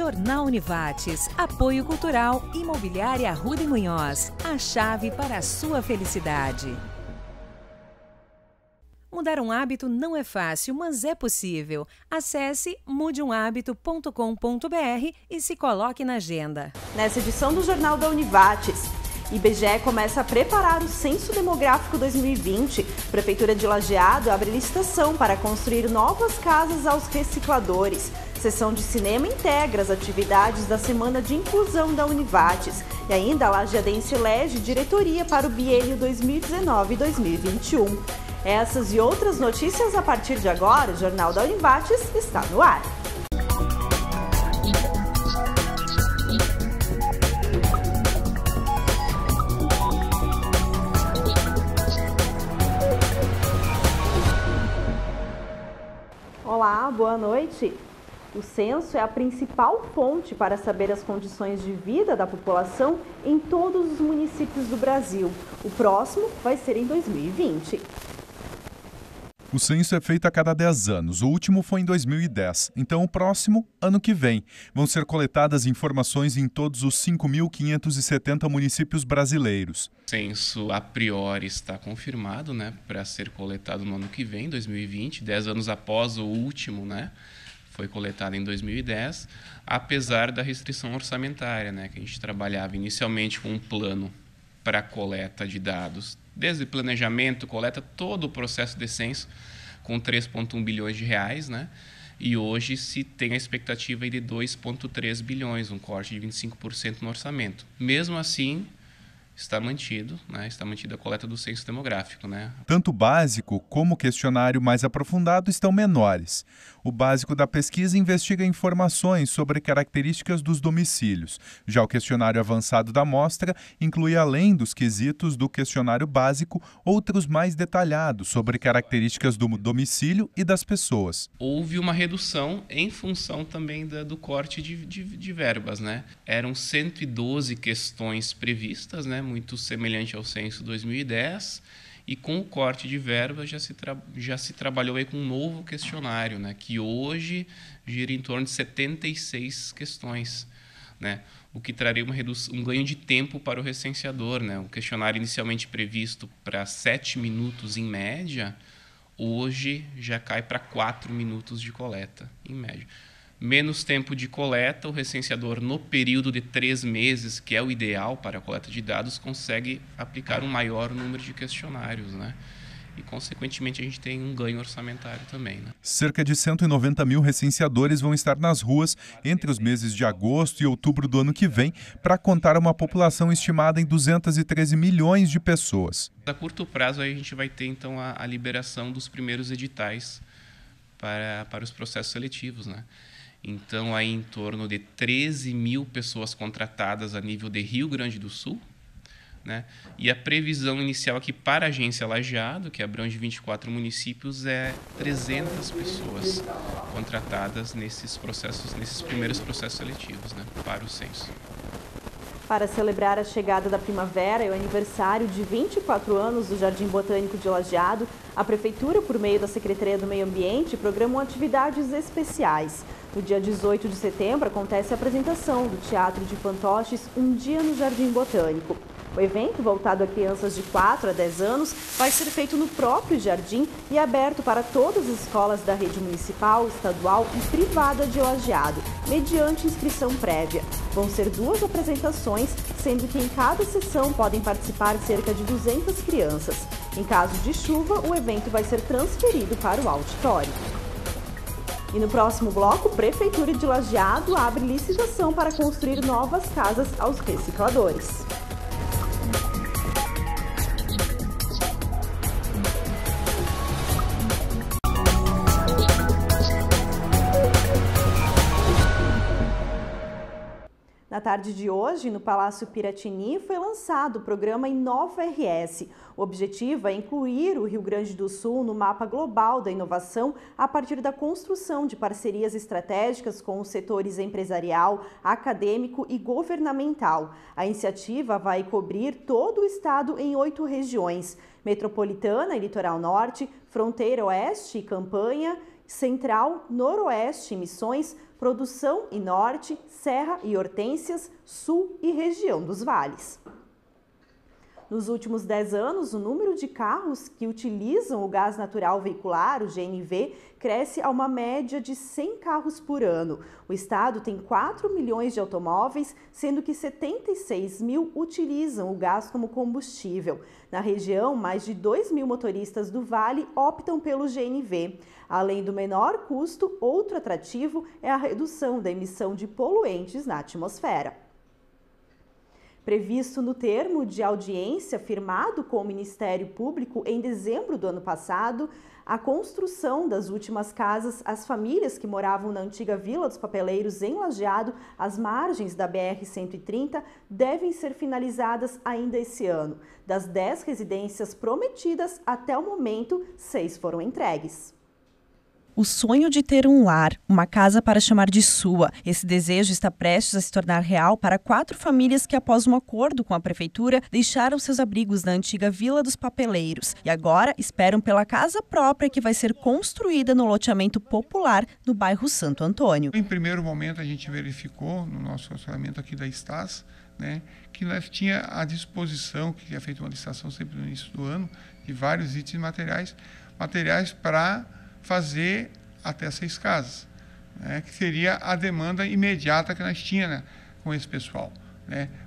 Jornal Univates, apoio cultural, imobiliária Arruda e Munhoz, a chave para a sua felicidade. Mudar um hábito não é fácil, mas é possível. Acesse mudeumhabito.com.br e se coloque na agenda. Nessa edição do Jornal da Univates, IBGE começa a preparar o Censo Demográfico 2020. Prefeitura de Lajeado abre licitação para construir novas casas aos recicladores. Sessão de cinema integra as atividades da Semana de Inclusão da Univates. E ainda a lajeadense elege diretoria para o biênio 2019-2021. Essas e outras notícias a partir de agora. O Jornal da Univates está no ar. Olá, boa noite. O censo é a principal fonte para saber as condições de vida da população em todos os municípios do Brasil. O próximo vai ser em 2020. O censo é feito a cada 10 anos, o último foi em 2010, então o próximo, ano que vem. Vão ser coletadas informações em todos os 5.570 municípios brasileiros. O censo, a priori, está confirmado, para ser coletado no ano que vem, 2020, 10 anos após o último, foi coletado em 2010, apesar da restrição orçamentária, que a gente trabalhava inicialmente com um plano para coleta de dados, desde planejamento, coleta, todo o processo de censo, com 3,1 bilhões de reais, e hoje se tem a expectativa de 2,3 bilhões, um corte de 25% no orçamento. Mesmo assim, está mantida a coleta do censo demográfico. Tanto o básico como o questionário mais aprofundado estão menores. O básico da pesquisa investiga informações sobre características dos domicílios. Já o questionário avançado da amostra inclui, além dos quesitos do questionário básico, outros mais detalhados sobre características do domicílio e das pessoas. Houve uma redução em função também do corte de verbas. Eram 112 questões previstas, muito semelhante ao censo 2010, e com o corte de verbas já se trabalhou aí com um novo questionário, que hoje gira em torno de 76 questões, o que traria um ganho de tempo para o recenseador. O questionário inicialmente previsto para 7 minutos em média, hoje já cai para 4 minutos de coleta, em média. Menos tempo de coleta, o recenseador, no período de 3 meses, que é o ideal para a coleta de dados, consegue aplicar um maior número de questionários, E, consequentemente, a gente tem um ganho orçamentário também. Cerca de 190 mil recenseadores vão estar nas ruas entre os meses de agosto e outubro do ano que vem para contar uma população estimada em 213 milhões de pessoas. A curto prazo, aí a gente vai ter, então, a liberação dos primeiros editais para os processos seletivos, Então, aí em torno de 13 mil pessoas contratadas a nível de Rio Grande do Sul, E a previsão inicial aqui para a agência Lajeado, que abrange 24 municípios, é 300 pessoas contratadas nesses primeiros processos seletivos, para o censo. Para celebrar a chegada da primavera e o aniversário de 24 anos do Jardim Botânico de Lajeado, a Prefeitura, por meio da Secretaria do Meio Ambiente, programou atividades especiais. No dia 18 de setembro, acontece a apresentação do Teatro de Fantoches Um Dia no Jardim Botânico. O evento, voltado a crianças de 4 a 10 anos, vai ser feito no próprio jardim e aberto para todas as escolas da rede municipal, estadual e privada de Lajeado, mediante inscrição prévia. Vão ser 2 apresentações, sendo que em cada sessão podem participar cerca de 200 crianças. Em caso de chuva, o evento vai ser transferido para o auditório. E no próximo bloco, Prefeitura de Lajeado abre licitação para construir novas casas aos recicladores. Na tarde de hoje, no Palácio Piratini, foi lançado o programa Inova RS. O objetivo é incluir o Rio Grande do Sul no mapa global da inovação a partir da construção de parcerias estratégicas com os setores empresarial, acadêmico e governamental. A iniciativa vai cobrir todo o estado em 8 regiões: Metropolitana e Litoral Norte, Fronteira Oeste e Campanha, Central, Noroeste e Missões, Produção e Norte, Serra e Hortênsias, Sul e região dos Vales. Nos últimos 10 anos, o número de carros que utilizam o gás natural veicular, o GNV, cresce a uma média de 100 carros por ano. O estado tem 4 milhões de automóveis, sendo que 76 mil utilizam o gás como combustível. Na região, mais de 2 mil motoristas do Vale optam pelo GNV. Além do menor custo, outro atrativo é a redução da emissão de poluentes na atmosfera. Previsto no termo de audiência firmado com o Ministério Público em dezembro do ano passado, a construção das últimas casas às famílias que moravam na antiga Vila dos Papeleiros em Lajeado, às margens da BR-130, devem ser finalizadas ainda esse ano. Das 10 residências prometidas, até o momento, 6 foram entregues. O sonho de ter um lar, uma casa para chamar de sua. Esse desejo está prestes a se tornar real para 4 famílias que, após um acordo com a prefeitura, deixaram seus abrigos na antiga Vila dos Papeleiros e agora esperam pela casa própria que vai ser construída no loteamento popular no bairro Santo Antônio. Em primeiro momento, a gente verificou no nosso orçamento aqui da Stas, que nós tinha à disposição, que tinha feito uma licitação sempre no início do ano, de vários itens materiais para fazer até 6 casas, que seria a demanda imediata que nós tínhamos com esse pessoal.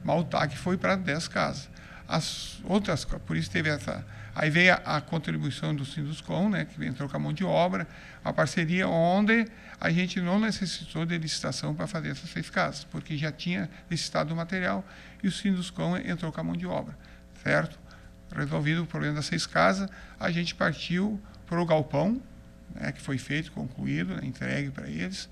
Maltac foi para 10 casas. As outras, por isso teve essa... Aí veio a contribuição do Sinduscom, que entrou com a mão de obra, a parceria onde a gente não necessitou de licitação para fazer essas 6 casas, porque já tinha licitado o material e o Sinduscom entrou com a mão de obra, certo? Resolvido o problema das 6 casas, a gente partiu para o galpão, que foi feito, concluído, entregue para eles,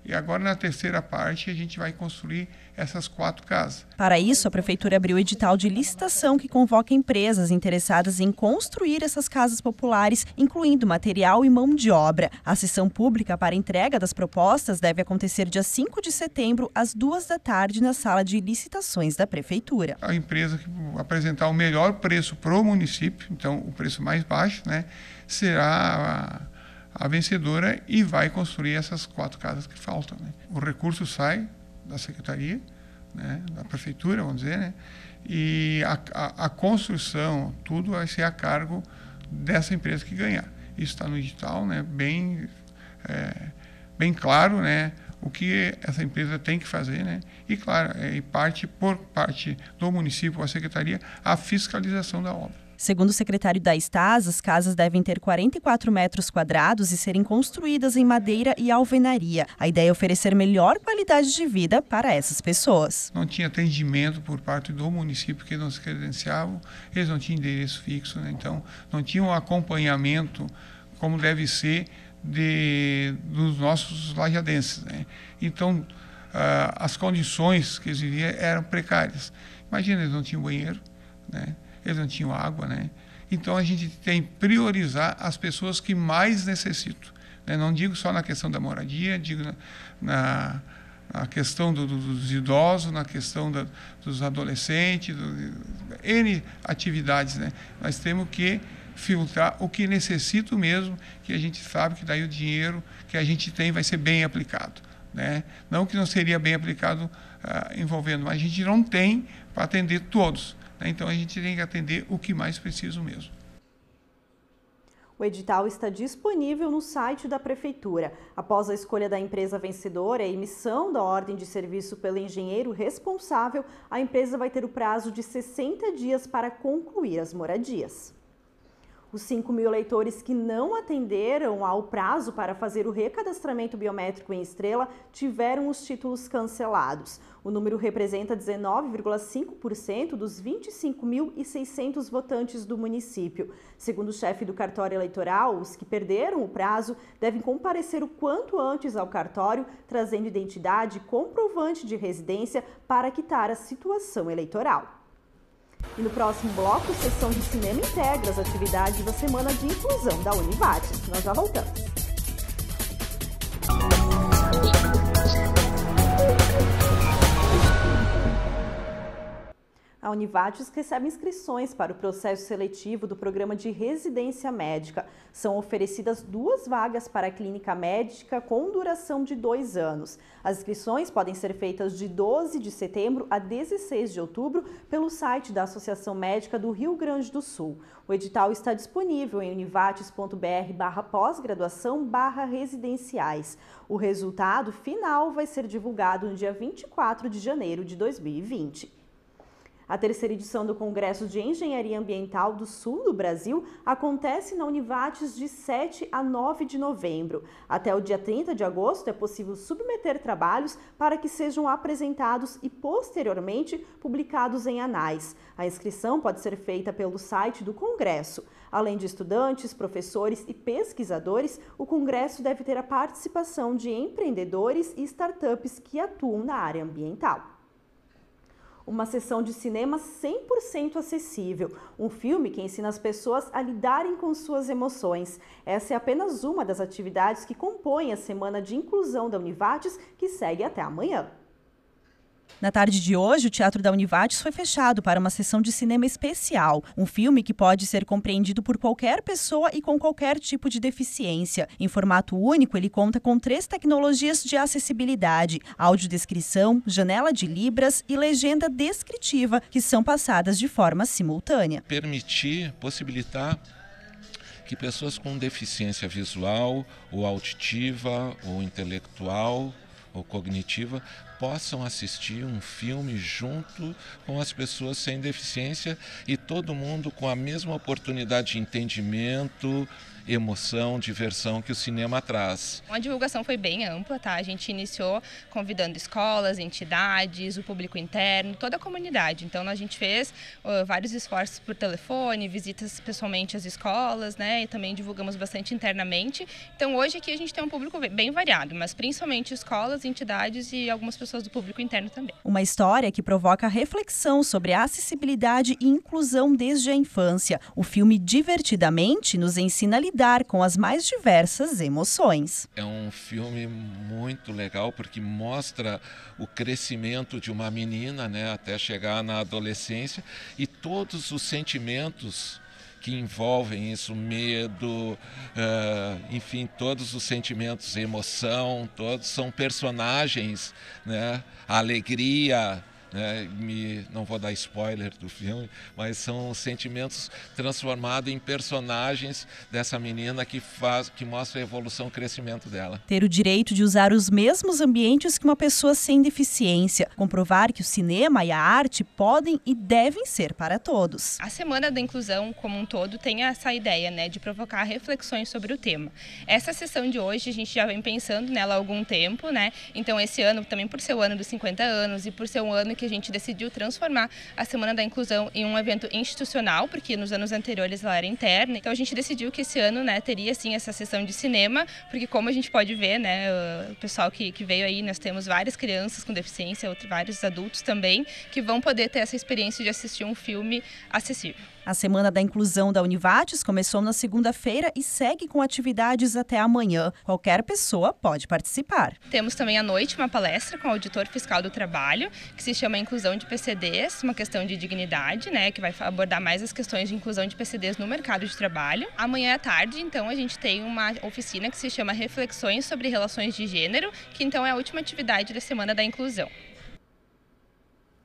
e agora na terceira parte a gente vai construir essas 4 casas. Para isso, a Prefeitura abriu edital de licitação que convoca empresas interessadas em construir essas casas populares, incluindo material e mão de obra. A sessão pública para entrega das propostas deve acontecer dia 5 de setembro, às 2 da tarde, na sala de licitações da Prefeitura. A empresa que apresentar o melhor preço para o município, então o preço mais baixo, será a vencedora e vai construir essas 4 casas que faltam. O recurso sai da Secretaria, da Prefeitura, vamos dizer, e a construção, tudo vai ser a cargo dessa empresa que ganhar. Isso está no edital, bem claro, o que essa empresa tem que fazer, e claro, por parte do município, a Secretaria, a fiscalização da obra. Segundo o secretário da Stas, as casas devem ter 44 metros quadrados e serem construídas em madeira e alvenaria. A ideia é oferecer melhor qualidade de vida para essas pessoas. Não tinha atendimento por parte do município, que não se credenciavam, eles não tinham endereço fixo, então não tinham um acompanhamento como deve ser dos nossos lajadenses. Então, as condições que eles viviam eram precárias. Imagina, eles não tinham banheiro, eles não tinham água, Então a gente tem que priorizar as pessoas que mais necessitam. Não digo só na questão da moradia, digo na questão dos idosos, na questão dos adolescentes, N atividades. Nós temos que filtrar o que necessita mesmo, que a gente sabe que daí o dinheiro que a gente tem vai ser bem aplicado. Não que não seria bem aplicado envolvendo, mas a gente não tem para atender todos. Então a gente tem que atender o que mais precisa mesmo. O edital está disponível no site da Prefeitura. Após a escolha da empresa vencedora e a emissão da ordem de serviço pelo engenheiro responsável, a empresa vai ter o prazo de 60 dias para concluir as moradias. Os 5 mil eleitores que não atenderam ao prazo para fazer o recadastramento biométrico em Estrela tiveram os títulos cancelados. O número representa 19,5% dos 25.600 votantes do município. Segundo o chefe do cartório eleitoral, os que perderam o prazo devem comparecer o quanto antes ao cartório, trazendo identidade e comprovante de residência para quitar a situação eleitoral. E no próximo bloco, sessão de cinema integra as atividades da Semana de Inclusão da Univate. Nós já voltamos. A A Univates recebe inscrições para o processo seletivo do programa de residência médica. São oferecidas 2 vagas para a clínica médica com duração de 2 anos. As inscrições podem ser feitas de 12 de setembro a 16 de outubro pelo site da Associação Médica do Rio Grande do Sul. O edital está disponível em univates.br/pós-graduação/residenciais. O resultado final vai ser divulgado no dia 24 de janeiro de 2020. A 3ª edição do Congresso de Engenharia Ambiental do Sul do Brasil acontece na Univates de 7 a 9 de novembro. Até o dia 30 de agosto é possível submeter trabalhos para que sejam apresentados e posteriormente publicados em anais. A inscrição pode ser feita pelo site do Congresso. Além de estudantes, professores e pesquisadores, o Congresso deve ter a participação de empreendedores e startups que atuam na área ambiental. Uma sessão de cinema 100% acessível. Um filme que ensina as pessoas a lidarem com suas emoções. Essa é apenas uma das atividades que compõem a Semana de Inclusão da Univates, que segue até amanhã. Na tarde de hoje, o Teatro da Univates foi fechado para uma sessão de cinema especial. Um filme que pode ser compreendido por qualquer pessoa e com qualquer tipo de deficiência. Em formato único, ele conta com 3 tecnologias de acessibilidade: audiodescrição, janela de libras e legenda descritiva, que são passadas de forma simultânea. Possibilitar que pessoas com deficiência visual, ou auditiva, ou intelectual, ou cognitiva, possam assistir um filme junto com as pessoas sem deficiência e todo mundo com a mesma oportunidade de entendimento, emoção, diversão que o cinema traz. A divulgação foi bem ampla, tá? A gente iniciou convidando escolas, entidades, o público interno, toda a comunidade. Então a gente fez vários esforços por telefone, visitas pessoalmente às escolas, né? E também divulgamos bastante internamente. Então hoje aqui a gente tem um público bem variado, mas principalmente escolas, entidades e algumas pessoas do público interno também. Uma história que provoca reflexão sobre a acessibilidade e inclusão desde a infância. O filme Divertidamente nos ensina a lidar com as mais diversas emoções. É um filme muito legal porque mostra o crescimento de uma menina, né, até chegar na adolescência e todos os sentimentos que envolvem isso, medo, enfim, todos os sentimentos, emoção, todos são personagens, né, a alegria, não vou dar spoiler do filme, mas são sentimentos transformados em personagens dessa menina que mostra a evolução e o crescimento dela. Ter o direito de usar os mesmos ambientes que uma pessoa sem deficiência. Comprovar que o cinema e a arte podem e devem ser para todos. A Semana da Inclusão como um todo tem essa ideia, né, de provocar reflexões sobre o tema. Essa sessão de hoje a gente já vem pensando nela há algum tempo, né? Então esse ano, também por ser o ano dos 50 anos e por ser um ano que a gente decidiu transformar a Semana da Inclusão em um evento institucional, porque nos anos anteriores ela era interna. Então a gente decidiu que esse ano, né, teria sim essa sessão de cinema, porque como a gente pode ver, né, o pessoal que veio aí, nós temos várias crianças com deficiência, vários adultos também, que vão poder ter essa experiência de assistir um filme acessível. A Semana da Inclusão da Univates começou na segunda-feira e segue com atividades até amanhã. Qualquer pessoa pode participar. Temos também à noite uma palestra com o auditor fiscal do trabalho, que se chama Inclusão de PCDs, uma questão de dignidade, né, que vai abordar mais as questões de inclusão de PCDs no mercado de trabalho. Amanhã à tarde, então, a gente tem uma oficina que se chama Reflexões sobre Relações de Gênero, que então é a última atividade da Semana da Inclusão.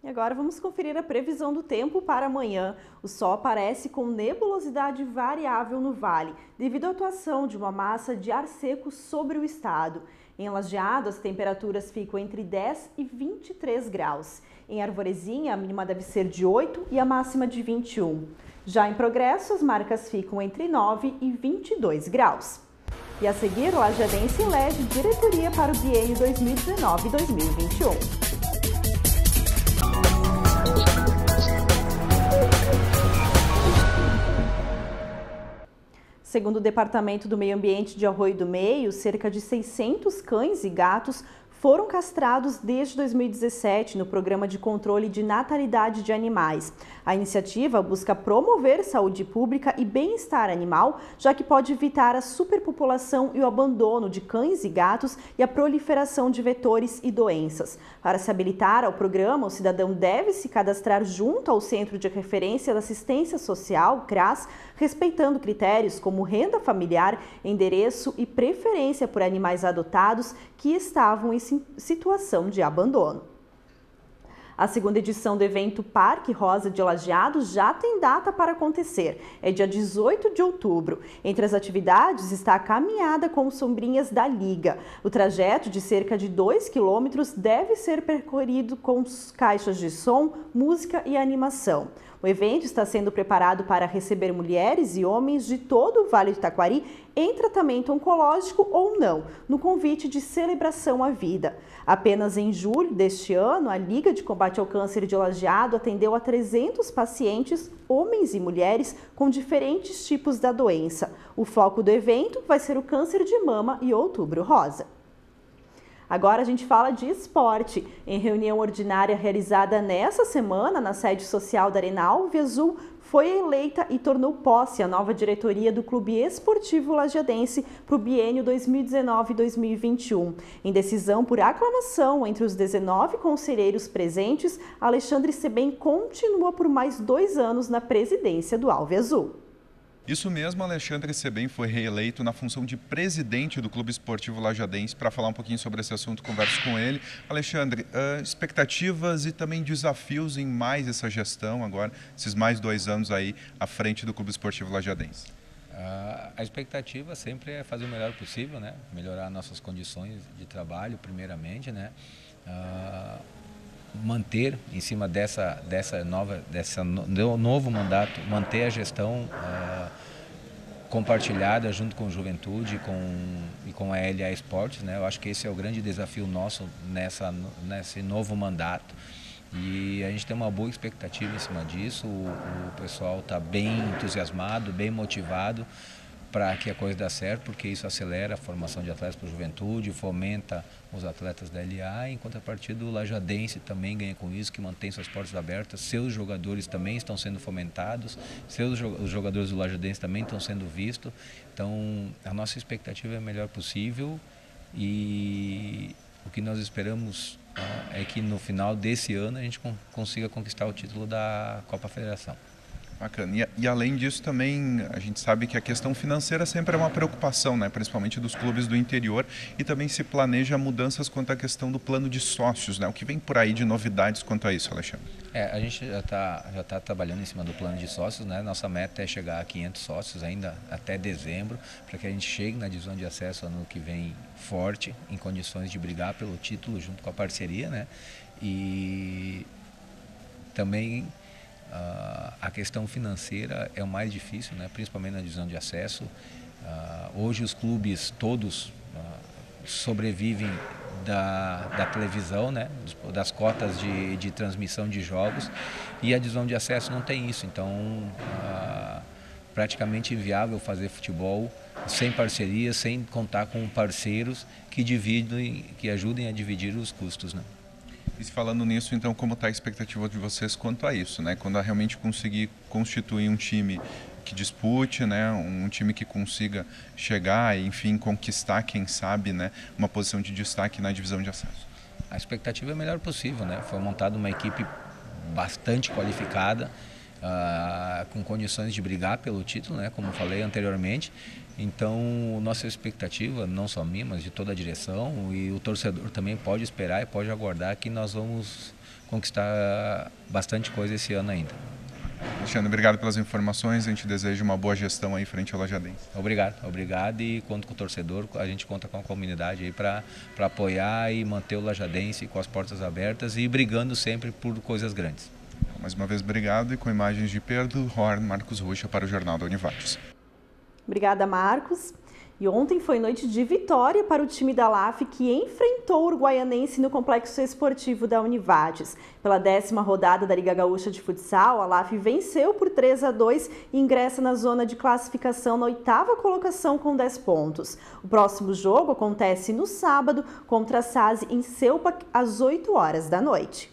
E agora vamos conferir a previsão do tempo para amanhã. O sol aparece com nebulosidade variável no vale, devido à atuação de uma massa de ar seco sobre o estado. Em Lajeado, as temperaturas ficam entre 10 e 23 graus. Em Arvorezinha, a mínima deve ser de 8 e a máxima de 21. Já em Progresso, as marcas ficam entre 9 e 22 graus. E a seguir, o lajadense elege diretoria para o biênio 2019-2021. Segundo o Departamento do Meio Ambiente de Arroio do Meio, cerca de 600 cães e gatos foram castrados desde 2017 no Programa de Controle de Natalidade de Animais. A iniciativa busca promover saúde pública e bem-estar animal, já que pode evitar a superpopulação e o abandono de cães e gatos e a proliferação de vetores e doenças. Para se habilitar ao programa, o cidadão deve se cadastrar junto ao Centro de Referência da Assistência Social, CRAS, respeitando critérios como renda familiar, endereço e preferência por animais adotados que estavam em situação de abandono. A segunda edição do evento Parque Rosa de Lajeado já tem data para acontecer. É dia 18 de outubro. Entre as atividades está a caminhada com sombrinhas da Liga. O trajeto de cerca de 2 quilômetros deve ser percorrido com caixas de som, música e animação. O evento está sendo preparado para receber mulheres e homens de todo o Vale do Taquari em tratamento oncológico ou não, no convite de celebração à vida. Apenas em julho deste ano, a Liga de Combate ao Câncer de Lajeado atendeu a 300 pacientes, homens e mulheres, com diferentes tipos da doença. O foco do evento vai ser o câncer de mama e Outubro Rosa. Agora a gente fala de esporte. Em reunião ordinária realizada nessa semana na sede social da Arena Alviazul, foi eleita e tornou posse a nova diretoria do Clube Esportivo Lajeadense para o biênio 2019-2021. Em decisão por aclamação entre os 19 conselheiros presentes, Alexandre Sebem continua por mais 2 anos na presidência do Alviazul. Isso mesmo, Alexandre Sebem foi reeleito na função de presidente do Clube Esportivo Lajeadense. Para falar um pouquinho sobre esse assunto, converso com ele. Alexandre, expectativas e também desafios em mais essa gestão agora, esses mais 2 anos aí à frente do Clube Esportivo Lajeadense? A expectativa sempre é fazer o melhor possível, né? Melhorar nossas condições de trabalho, primeiramente, né? Manter em cima dessa novo mandato, manter a gestão compartilhada junto com a Juventude e com a LA Esportes, né? Eu acho que esse é o grande desafio nosso nesse novo mandato e a gente tem uma boa expectativa em cima disso. O pessoal está bem entusiasmado, bem motivado para que a coisa dê certo, porque isso acelera a formação de atletas para a Juventude, fomenta os atletas da LA, em contrapartida o Lajeadense também ganha com isso, que mantém suas portas abertas, seus jogadores também estão sendo fomentados, os jogadores do Lajeadense também estão sendo vistos, então a nossa expectativa é a melhor possível e o que nós esperamos é que no final desse ano a gente consiga conquistar o título da Copa Federação. Bacana. E além disso também a gente sabe que a questão financeira sempre é uma preocupação, né? Principalmente dos clubes do interior, e também se planeja mudanças quanto à questão do plano de sócios, né? O que vem por aí de novidades quanto a isso, Alexandre? A gente já tá trabalhando em cima do plano de sócios, né? Nossa meta é chegar a 500 sócios ainda até dezembro, para que a gente chegue na divisão de acesso ano que vem forte, em condições de brigar pelo título junto com a parceria, né? E também a questão financeira é o mais difícil, né? Principalmente na divisão de acesso. Hoje os clubes todos sobrevivem da televisão, né? Das cotas de transmissão de jogos, e a divisão de acesso não tem isso, então praticamente inviável fazer futebol sem parceria, sem contar com parceiros que ajudem a dividir os custos, né? E falando nisso, então, como está a expectativa de vocês quanto a isso, né? Quando realmente conseguir constituir um time que dispute, né? Um time que consiga chegar e, enfim, conquistar, quem sabe, né? Uma posição de destaque na divisão de acesso. A expectativa é a melhor possível, né? Foi montada uma equipe bastante qualificada, com condições de brigar pelo título, né? Como falei anteriormente. Então, nossa expectativa, não só minha, mas de toda a direção, e o torcedor também pode esperar e pode aguardar que nós vamos conquistar bastante coisa esse ano ainda. Alexandre, obrigado pelas informações, a gente deseja uma boa gestão aí frente ao Lajeadense. Obrigado, e conto com o torcedor, a gente conta com a comunidade aí para apoiar e manter o Lajeadense com as portas abertas e brigando sempre por coisas grandes. Mais uma vez, obrigado, e com imagens de Pedro Horn, Marcos Rocha para o Jornal da Univates. Obrigada, Marcos. E ontem foi noite de vitória para o time da LAF, que enfrentou o Uruguaianense no complexo esportivo da Univates. Pela 10ª rodada da Liga Gaúcha de Futsal, a LAF venceu por 3-2 e ingressa na zona de classificação na 8ª colocação com 10 pontos. O próximo jogo acontece no sábado contra a SASI em Selpak às 8 horas da noite.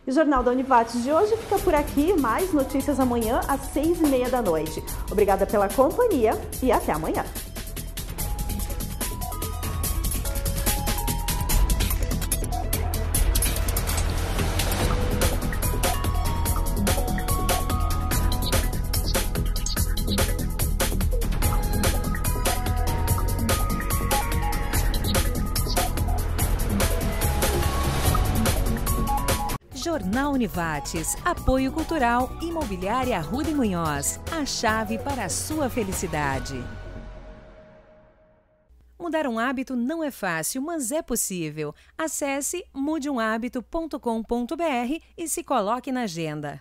E o Jornal da Univates de hoje fica por aqui. Mais notícias amanhã às 6h30 da noite. Obrigada pela companhia e até amanhã. Jornal Univates, apoio cultural, Imobiliária Arruda e Munhoz, a chave para a sua felicidade. Mudar um hábito não é fácil, mas é possível. Acesse mudeumhabito.com.br e se coloque na agenda.